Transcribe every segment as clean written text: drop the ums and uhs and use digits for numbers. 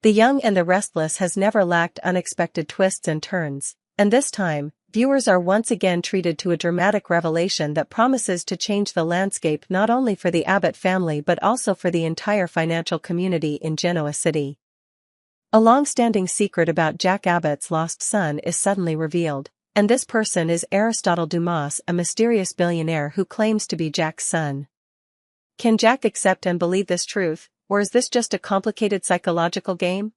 The Young and the Restless has never lacked unexpected twists and turns, and this time, viewers are once again treated to a dramatic revelation that promises to change the landscape not only for the Abbott family but also for the entire financial community in Genoa City. A long-standing secret about Jack Abbott's lost son is suddenly revealed, and this person is Aristotle Dumas, a mysterious billionaire who claims to be Jack's son. Can Jack accept and believe this truth, or is this just a complicated psychological game?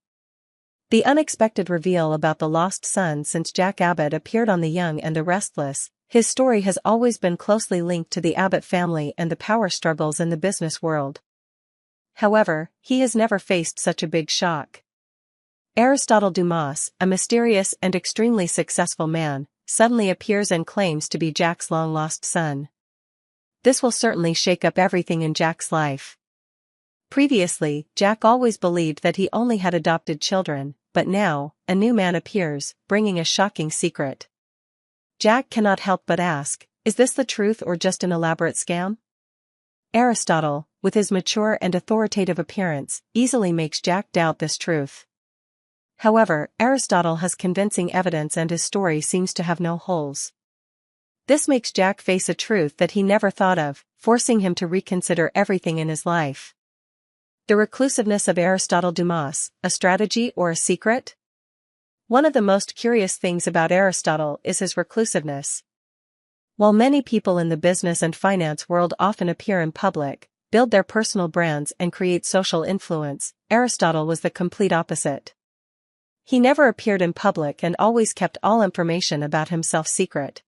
The unexpected reveal about the lost son. Since Jack Abbott appeared on The Young and the Restless, his story has always been closely linked to the Abbott family and the power struggles in the business world. However, he has never faced such a big shock. Aristotle Dumas, a mysterious and extremely successful man, suddenly appears and claims to be Jack's long-lost son. This will certainly shake up everything in Jack's life. Previously, Jack always believed that he only had adopted children, but now, a new man appears, bringing a shocking secret. Jack cannot help but ask, is this the truth or just an elaborate scam? Aristotle, with his mature and authoritative appearance, easily makes Jack doubt this truth. However, Aristotle has convincing evidence and his story seems to have no holes. This makes Jack face a truth that he never thought of, forcing him to reconsider everything in his life. The reclusiveness of Aristotle Dumas, a strategy or a secret? One of the most curious things about Aristotle is his reclusiveness. While many people in the business and finance world often appear in public, build their personal brands and create social influence, Aristotle was the complete opposite. He never appeared in public and always kept all information about himself secret.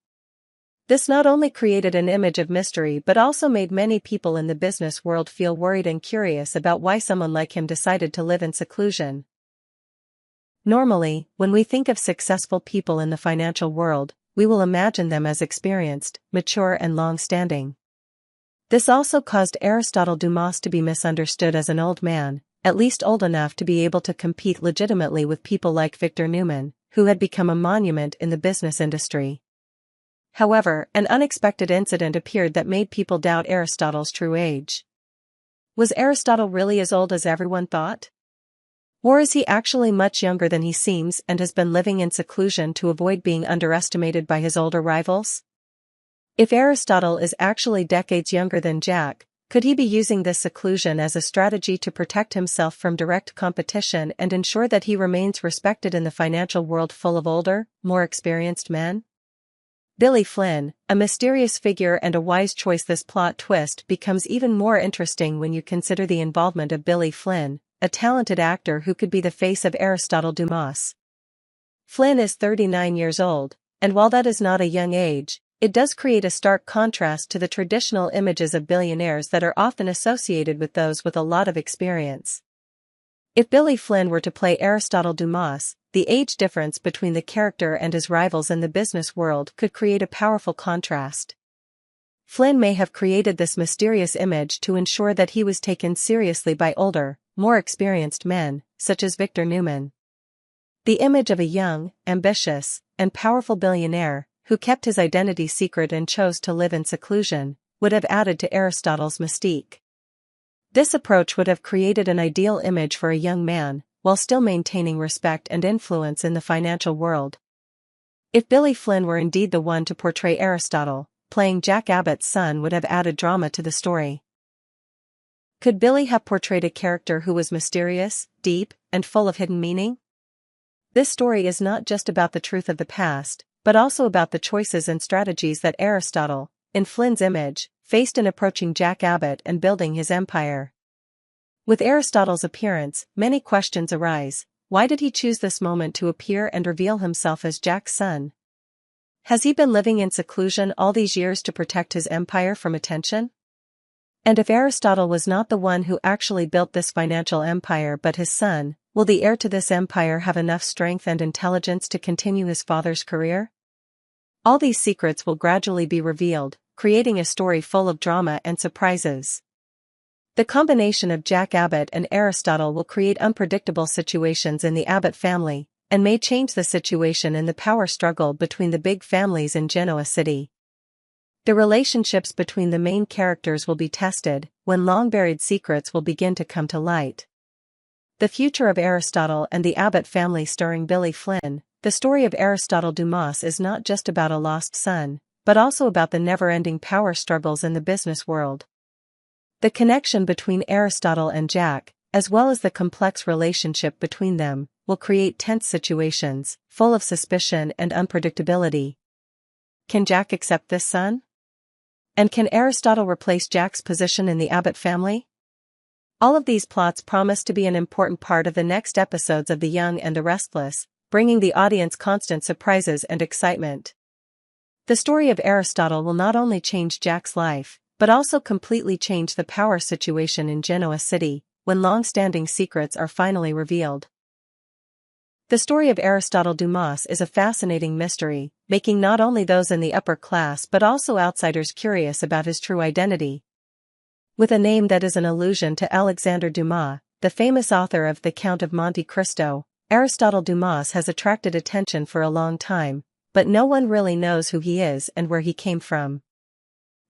This not only created an image of mystery but also made many people in the business world feel worried and curious about why someone like him decided to live in seclusion. Normally, when we think of successful people in the financial world, we will imagine them as experienced, mature and long-standing. This also caused Aristotle Dumas to be misunderstood as an old man, at least old enough to be able to compete legitimately with people like Victor Newman, who had become a monument in the business industry. However, an unexpected incident appeared that made people doubt Aristotle's true age. Was Aristotle really as old as everyone thought? Or is he actually much younger than he seems and has been living in seclusion to avoid being underestimated by his older rivals? If Aristotle is actually decades younger than Jack, could he be using this seclusion as a strategy to protect himself from direct competition and ensure that he remains respected in the financial world full of older, more experienced men? Billy Flynn, a mysterious figure and a wise choice. This plot twist becomes even more interesting when you consider the involvement of Billy Flynn, a talented actor who could be the face of Aristotle Dumas. Flynn is 39 years old, and while that is not a young age, it does create a stark contrast to the traditional images of billionaires that are often associated with those with a lot of experience. If Billy Flynn were to play Aristotle Dumas, the age difference between the character and his rivals in the business world could create a powerful contrast. Flynn may have created this mysterious image to ensure that he was taken seriously by older, more experienced men, such as Victor Newman. The image of a young, ambitious, and powerful billionaire, who kept his identity secret and chose to live in seclusion, would have added to Aristotle's mystique. This approach would have created an ideal image for a young man, while still maintaining respect and influence in the financial world. If Billy Flynn were indeed the one to portray Aristotle, playing Jack Abbott's son would have added drama to the story. Could Billy have portrayed a character who was mysterious, deep, and full of hidden meaning? This story is not just about the truth of the past, but also about the choices and strategies that Aristotle, in Flynn's image, faced in approaching Jack Abbott and building his empire. With Aristotle's appearance, many questions arise. Why did he choose this moment to appear and reveal himself as Jack's son? Has he been living in seclusion all these years to protect his empire from attention? And if Aristotle was not the one who actually built this financial empire but his son, will the heir to this empire have enough strength and intelligence to continue his father's career? All these secrets will gradually be revealed, creating a story full of drama and surprises. The combination of Jack Abbott and Aristotle will create unpredictable situations in the Abbott family, and may change the situation in the power struggle between the big families in Genoa City. The relationships between the main characters will be tested, when long-buried secrets will begin to come to light. The Future of Aristotle and the Abbott Family starring Billy Flynn. The story of Aristotle Dumas is not just about a lost son, but also about the never-ending power struggles in the business world. The connection between Aristotle and Jack, as well as the complex relationship between them, will create tense situations, full of suspicion and unpredictability. Can Jack accept this son? And can Aristotle replace Jack's position in the Abbott family? All of these plots promise to be an important part of the next episodes of The Young and the Restless, bringing the audience constant surprises and excitement. The story of Aristotle will not only change Jack's life, but also completely change the power situation in Genoa City, when long-standing secrets are finally revealed. The story of Aristotle Dumas is a fascinating mystery, making not only those in the upper class but also outsiders curious about his true identity. With a name that is an allusion to Alexandre Dumas, the famous author of The Count of Monte Cristo, Aristotle Dumas has attracted attention for a long time, but no one really knows who he is and where he came from.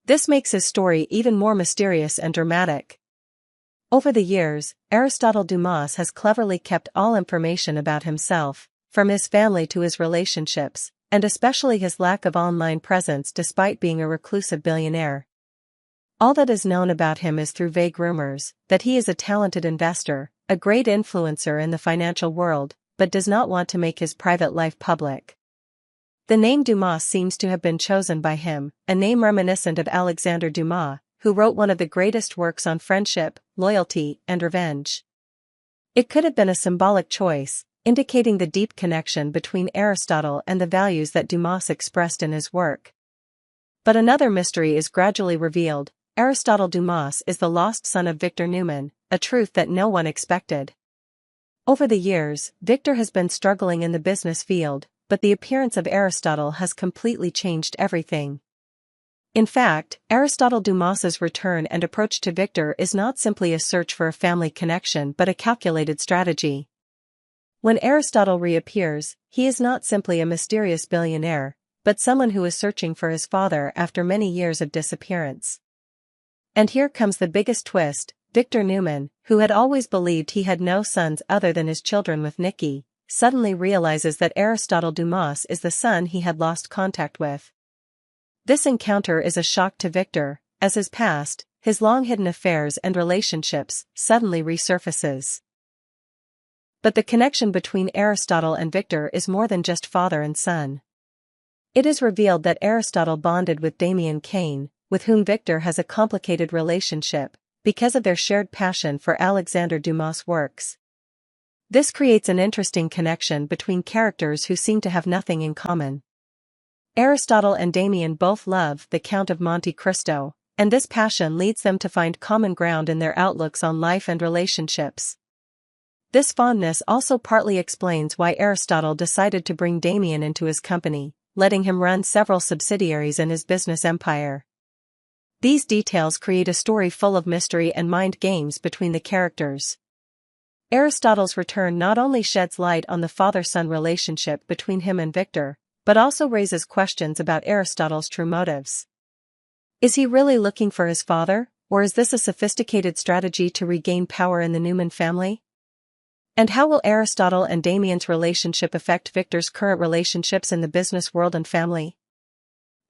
This makes his story even more mysterious and dramatic. Over the years, Aristotle Dumas has cleverly kept all information about himself, from his family to his relationships, and especially his lack of online presence despite being a reclusive billionaire. All that is known about him is through vague rumors that he is a talented investor, a great influencer in the financial world, but does not want to make his private life public. The name Dumas seems to have been chosen by him, a name reminiscent of Alexandre Dumas, who wrote one of the greatest works on friendship, loyalty, and revenge. It could have been a symbolic choice, indicating the deep connection between Aristotle and the values that Dumas expressed in his work. But another mystery is gradually revealed. Aristotle Dumas is the lost son of Victor Newman, a truth that no one expected. Over the years, Victor has been struggling in the business field, but the appearance of Aristotle has completely changed everything. In fact, Aristotle Dumas's return and approach to Victor is not simply a search for a family connection but a calculated strategy. When Aristotle reappears, he is not simply a mysterious billionaire, but someone who is searching for his father after many years of disappearance. And here comes the biggest twist. Victor Newman, who had always believed he had no sons other than his children with Nikki, suddenly realizes that Aristotle Dumas is the son he had lost contact with. This encounter is a shock to Victor, as his past, his long-hidden affairs and relationships, suddenly resurfaces. But the connection between Aristotle and Victor is more than just father and son. It is revealed that Aristotle bonded with Damien Cain, with whom Victor has a complicated relationship, because of their shared passion for Alexandre Dumas' works. This creates an interesting connection between characters who seem to have nothing in common. Aristotle and Damien both love The Count of Monte Cristo, and this passion leads them to find common ground in their outlooks on life and relationships. This fondness also partly explains why Aristotle decided to bring Damien into his company, letting him run several subsidiaries in his business empire. These details create a story full of mystery and mind games between the characters. Aristotle's return not only sheds light on the father-son relationship between him and Victor, but also raises questions about Aristotle's true motives. Is he really looking for his father, or is this a sophisticated strategy to regain power in the Newman family? And how will Aristotle and Damien's relationship affect Victor's current relationships in the business world and family?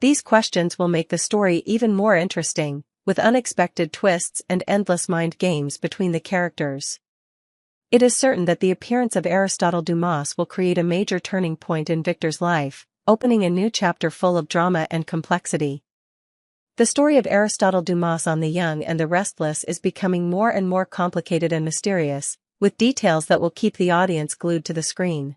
These questions will make the story even more interesting, with unexpected twists and endless mind games between the characters. It is certain that the appearance of Aristotle Dumas will create a major turning point in Victor's life, opening a new chapter full of drama and complexity. The story of Aristotle Dumas on The Young and the Restless is becoming more and more complicated and mysterious, with details that will keep the audience glued to the screen.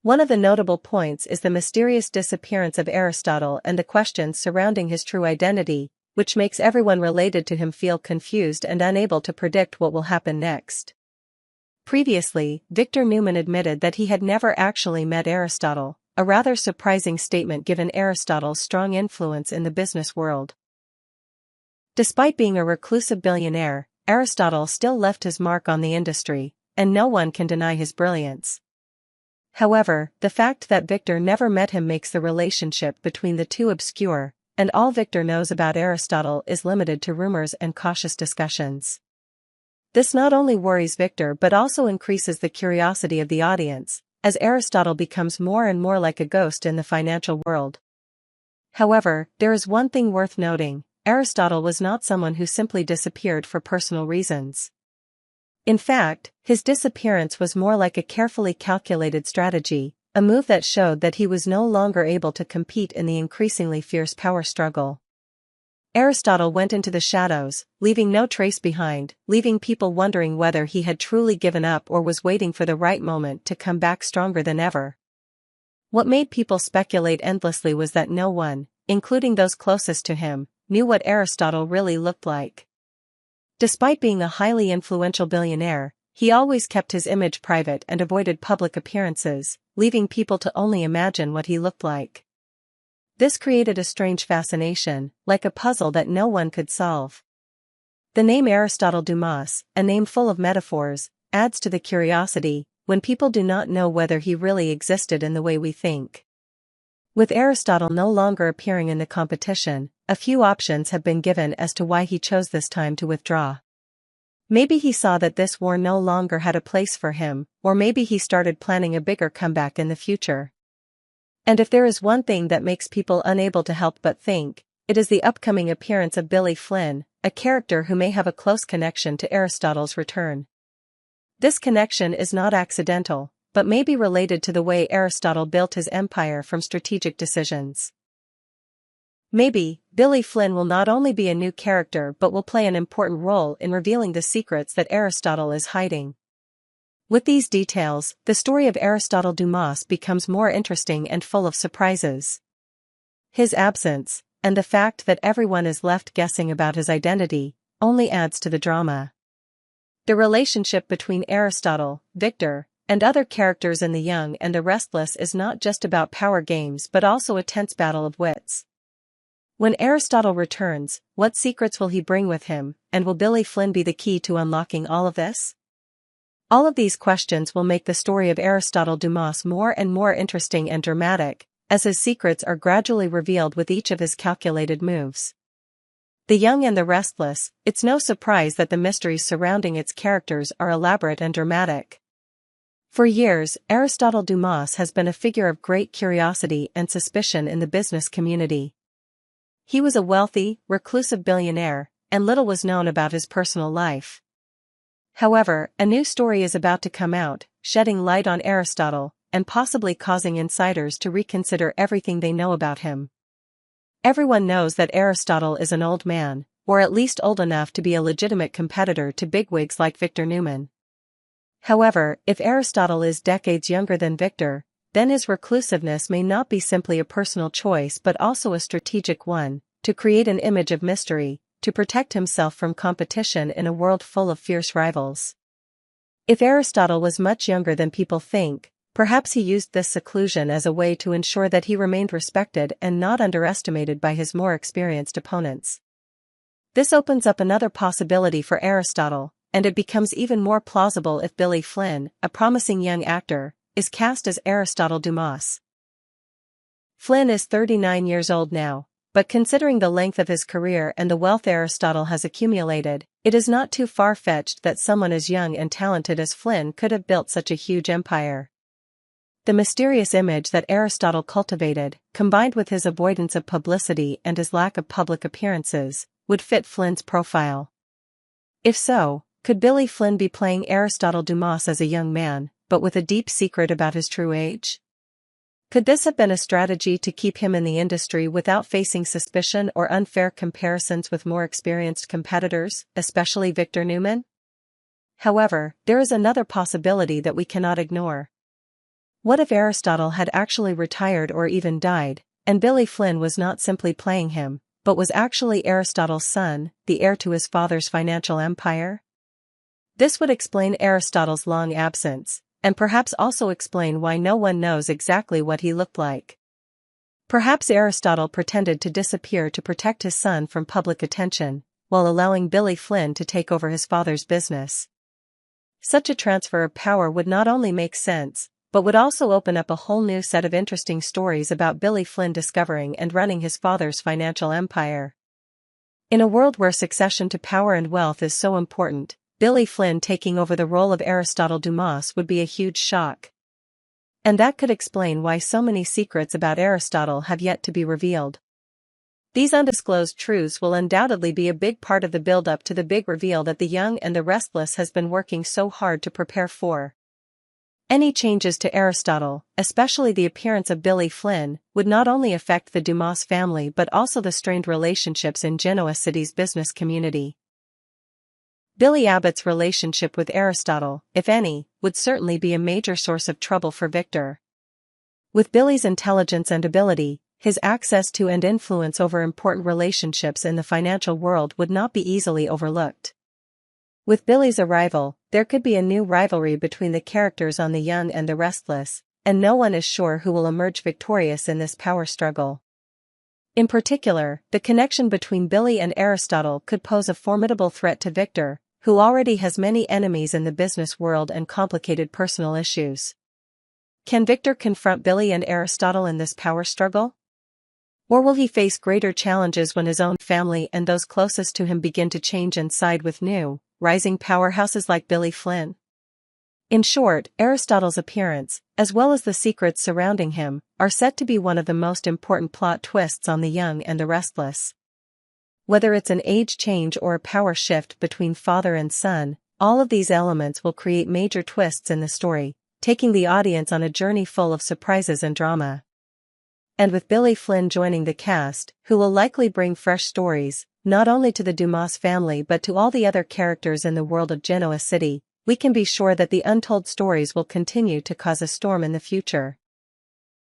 One of the notable points is the mysterious disappearance of Aristotle and the questions surrounding his true identity, which makes everyone related to him feel confused and unable to predict what will happen next. Previously, Victor Newman admitted that he had never actually met Aristotle, a rather surprising statement given Aristotle's strong influence in the business world. Despite being a reclusive billionaire, Aristotle still left his mark on the industry, and no one can deny his brilliance. However, the fact that Victor never met him makes the relationship between the two obscure, and all Victor knows about Aristotle is limited to rumors and cautious discussions. This not only worries Victor but also increases the curiosity of the audience, as Aristotle becomes more and more like a ghost in the financial world. However, there is one thing worth noting: Aristotle was not someone who simply disappeared for personal reasons. In fact, his disappearance was more like a carefully calculated strategy, a move that showed that he was no longer able to compete in the increasingly fierce power struggle. Aristotle went into the shadows, leaving no trace behind, leaving people wondering whether he had truly given up or was waiting for the right moment to come back stronger than ever. What made people speculate endlessly was that no one, including those closest to him, knew what Aristotle really looked like. Despite being a highly influential billionaire, he always kept his image private and avoided public appearances, leaving people to only imagine what he looked like. This created a strange fascination, like a puzzle that no one could solve. The name Aristotle Dumas, a name full of metaphors, adds to the curiosity, when people do not know whether he really existed in the way we think. With Aristotle no longer appearing in the competition, a few options have been given as to why he chose this time to withdraw. Maybe he saw that this war no longer had a place for him, or maybe he started planning a bigger comeback in the future. And if there is one thing that makes people unable to help but think, it is the upcoming appearance of Billy Flynn, a character who may have a close connection to Aristotle's return. This connection is not accidental, but may be related to the way Aristotle built his empire from strategic decisions. Maybe, Billy Flynn will not only be a new character but will play an important role in revealing the secrets that Aristotle is hiding. With these details, the story of Aristotle Dumas becomes more interesting and full of surprises. His absence, and the fact that everyone is left guessing about his identity, only adds to the drama. The relationship between Aristotle, Victor, and other characters in The Young and the Restless is not just about power games but also a tense battle of wits. When Aristotle returns, what secrets will he bring with him, and will Billy Flynn be the key to unlocking all of this? All of these questions will make the story of Aristotle Dumas more and more interesting and dramatic, as his secrets are gradually revealed with each of his calculated moves. The Young and the Restless, it's no surprise that the mysteries surrounding its characters are elaborate and dramatic. For years, Aristotle Dumas has been a figure of great curiosity and suspicion in the business community. He was a wealthy, reclusive billionaire, and little was known about his personal life. However, a new story is about to come out, shedding light on Aristotle, and possibly causing insiders to reconsider everything they know about him. Everyone knows that Aristotle is an old man, or at least old enough to be a legitimate competitor to bigwigs like Victor Newman. However, if Aristotle is decades younger than Victor, then his reclusiveness may not be simply a personal choice but also a strategic one, to create an image of mystery, to protect himself from competition in a world full of fierce rivals. If Aristotle was much younger than people think, perhaps he used this seclusion as a way to ensure that he remained respected and not underestimated by his more experienced opponents. This opens up another possibility for Aristotle, and it becomes even more plausible if Billy Flynn, a promising young actor, is cast as Aristotle Dumas. Flynn is 39 years old now, but considering the length of his career and the wealth Aristotle has accumulated, it is not too far-fetched that someone as young and talented as Flynn could have built such a huge empire. The mysterious image that Aristotle cultivated, combined with his avoidance of publicity and his lack of public appearances, would fit Flynn's profile. If so, could Billy Flynn be playing Aristotle Dumas as a young man, but with a deep secret about his true age? Could this have been a strategy to keep him in the industry without facing suspicion or unfair comparisons with more experienced competitors, especially Victor Newman? However, there is another possibility that we cannot ignore. What if Aristotle had actually retired or even died, and Billy Flynn was not simply playing him, but was actually Aristotle's son, the heir to his father's financial empire? This would explain Aristotle's long absence, and perhaps also explain why no one knows exactly what he looked like. Perhaps Aristotle pretended to disappear to protect his son from public attention, while allowing Billy Flynn to take over his father's business. Such a transfer of power would not only make sense, but would also open up a whole new set of interesting stories about Billy Flynn discovering and running his father's financial empire. In a world where succession to power and wealth is so important, Billy Flynn taking over the role of Aristotle Dumas would be a huge shock. And that could explain why so many secrets about Aristotle have yet to be revealed. These undisclosed truths will undoubtedly be a big part of the build-up to the big reveal that The Young and the Restless has been working so hard to prepare for. Any changes to Aristotle, especially the appearance of Billy Flynn, would not only affect the Dumas family but also the strained relationships in Genoa City's business community. Billy Abbott's relationship with Aristotle, if any, would certainly be a major source of trouble for Victor. With Billy's intelligence and ability, his access to and influence over important relationships in the financial world would not be easily overlooked. With Billy's arrival, there could be a new rivalry between the characters on The Young and the Restless, and no one is sure who will emerge victorious in this power struggle. In particular, the connection between Billy and Aristotle could pose a formidable threat to Victor, who already has many enemies in the business world and complicated personal issues. Can Victor confront Billy and Aristotle in this power struggle? Or will he face greater challenges when his own family and those closest to him begin to change and side with new, rising powerhouses like Billy Flynn? In short, Aristotle's appearance, as well as the secrets surrounding him, are set to be one of the most important plot twists on The Young and the Restless. Whether it's an age change or a power shift between father and son, all of these elements will create major twists in the story, taking the audience on a journey full of surprises and drama. And with Billy Flynn joining the cast, who will likely bring fresh stories, not only to the Dumas family but to all the other characters in the world of Genoa City, we can be sure that the untold stories will continue to cause a storm in the future.